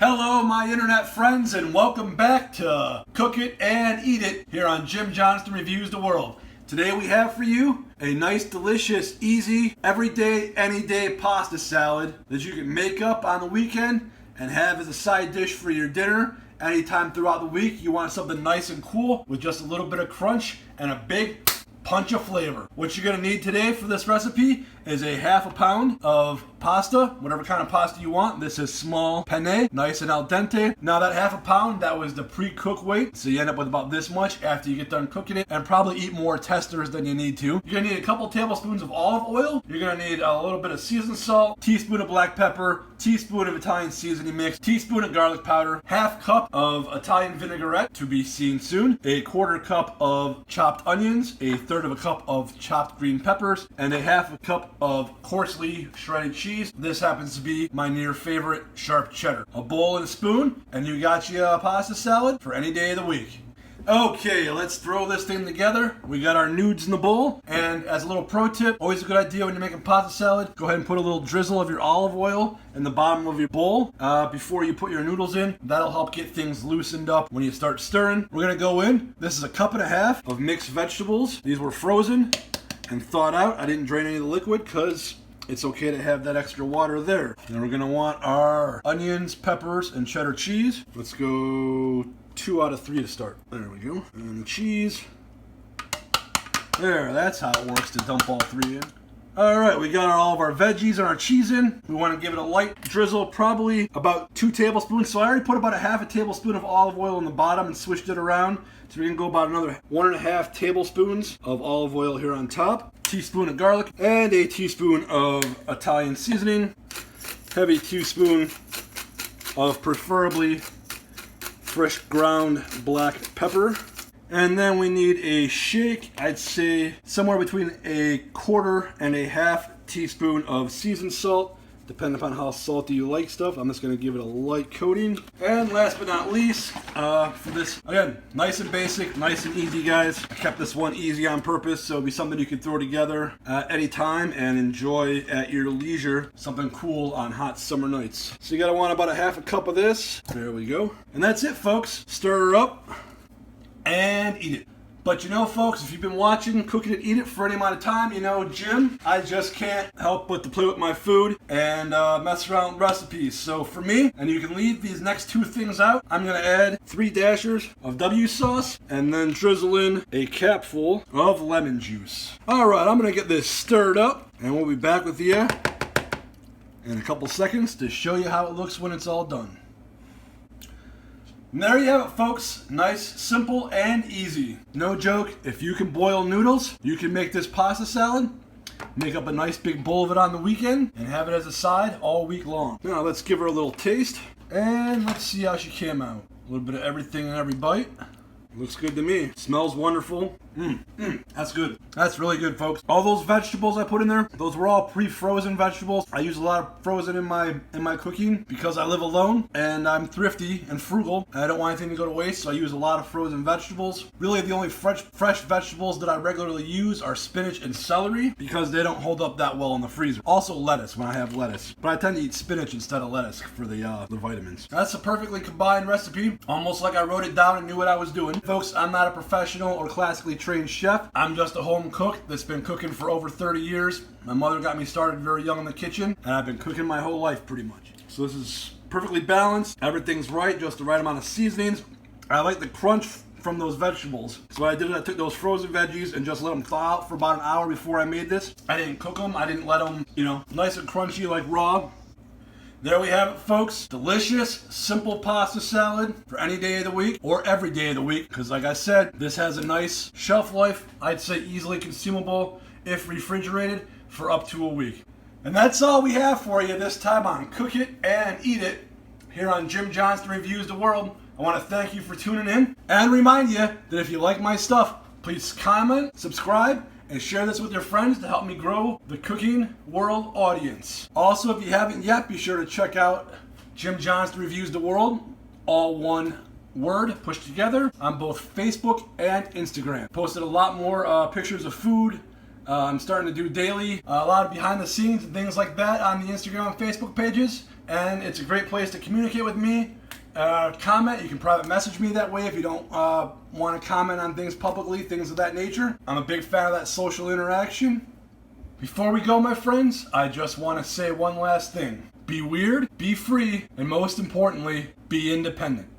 Hello, my internet friends, and welcome back to Cook It and Eat It here on Jim Johnston Reviews the World. Today we have for you a nice, delicious, easy, everyday, any day pasta salad that you can make up on the weekend and have as a side dish for your dinner. Anytime throughout the week you want something nice and cool with just a little bit of crunch and a big punch of flavor. What you're going to need today for this recipe is a half a pound of pasta, whatever kind of pasta you want. This is small penne, nice and al dente. Now that half a pound, that was the pre-cook weight, so you end up with about this much after you get done cooking it, and probably eat more testers than you need to. You're going to need a couple tablespoons of olive oil. You're going to need a little bit of seasoned salt, teaspoon of black pepper, teaspoon of Italian seasoning mix, teaspoon of garlic powder, half cup of Italian vinaigrette, to be seen soon, a quarter cup of chopped onions, a third of a cup of chopped green peppers, and a half a cup of coarsely shredded cheese. This happens to be my near favorite sharp cheddar. A bowl and a spoon, and you got your pasta salad for any day of the week. Okay, let's throw this thing together. We got our nudes in the bowl, and as a little pro tip, always a good idea when you're making pasta salad, go ahead and put a little drizzle of your olive oil in the bottom of your bowl before you put your noodles in. That'll help get things loosened up when you start stirring. We're gonna go in. This is a cup and a half of mixed vegetables. These were frozen and thawed out. I didn't drain any of the liquid because it's okay to have that extra water there. Then we're gonna want our onions, peppers, and cheddar cheese. Let's go 2 out of 3 to start. There we go. And the cheese. There, that's how it works to dump all 3 in. Alright, we got all of our veggies and our cheese in. We want to give it a light drizzle, probably about 2 tablespoons. So I already put about a half a tablespoon of olive oil in the bottom and switched it around. So we can go about another 1.5 tablespoons of olive oil here on top. Teaspoon of garlic and a teaspoon of Italian seasoning. Heavy teaspoon of preferably fresh ground black pepper. And then we need a shake, I'd say somewhere between a quarter and a half teaspoon of seasoned salt, depending upon how salty you like stuff. I'm just going to give it a light coating. And last but not least, for this, again, nice and basic, nice and easy, guys. I kept this one easy on purpose, so it'll be something you can throw together at any time and enjoy at your leisure. Something cool on hot summer nights. So you gotta want about a half a cup of this. There we go. And that's it, folks. Stir her up and eat it. But you know, folks, if you've been watching Cook It and Eat It for any amount of time, you know, Jim, I just can't help but to play with my food and mess around with recipes. So for me, and you can leave these next 2 things out, I'm going to add 3 dashers of W sauce and then drizzle in a capful of lemon juice. Alright, I'm going to get this stirred up and we'll be back with you in a couple seconds to show you how it looks when it's all done. And there you have it, folks. Nice, simple, and easy. No joke, if you can boil noodles, you can make this pasta salad, make up a nice big bowl of it on the weekend, and have it as a side all week long. Now let's give her a little taste, and let's see how she came out. A little bit of everything in every bite. Looks good to me. Smells wonderful. That's good. That's really good, folks. All those vegetables I put in there, those were all pre-frozen vegetables. I use a lot of frozen in my cooking because I live alone and I'm thrifty and frugal. And I don't want anything to go to waste, so I use a lot of frozen vegetables. Really, the only fresh vegetables that I regularly use are spinach and celery because they don't hold up that well in the freezer. Also lettuce when I have lettuce, but I tend to eat spinach instead of lettuce for the vitamins. That's a perfectly combined recipe, almost like I wrote it down and knew what I was doing. Folks, I'm not a professional or classically trained chef. I'm just a home cook that's been cooking for over 30 years. My mother got me started very young in the kitchen, and I've been cooking my whole life pretty much. So this is perfectly balanced. Everything's right, just the right amount of seasonings. I like the crunch from those vegetables. So what I did is I took those frozen veggies and just let them thaw out for about an hour before I made this. I didn't cook them. I didn't let them, nice and crunchy like raw. There we have it, folks. Delicious, simple pasta salad for any day of the week or every day of the week. Because like I said, this has a nice shelf life. I'd say easily consumable if refrigerated for up to a week. And that's all we have for you this time on Cook It and Eat It here on Jim Johnston Reviews the World. I want to thank you for tuning in and remind you that if you like my stuff, please comment, subscribe, and share this with your friends to help me grow the cooking world audience. Also, if you haven't yet, be sure to check out Jim Johnston Reviews the World, all one word pushed together, on both Facebook and Instagram. Posted a lot more pictures of food. I'm starting to do daily, a lot of behind the scenes and things like that on the Instagram and Facebook pages. and it's a great place to communicate with me. Comment, you can private message me that way if you don't want to comment on things publicly, things of that nature. I'm a big fan of that social interaction. Before we go, my friends, I just want to say one last thing. Be weird, be free, and most importantly, be independent.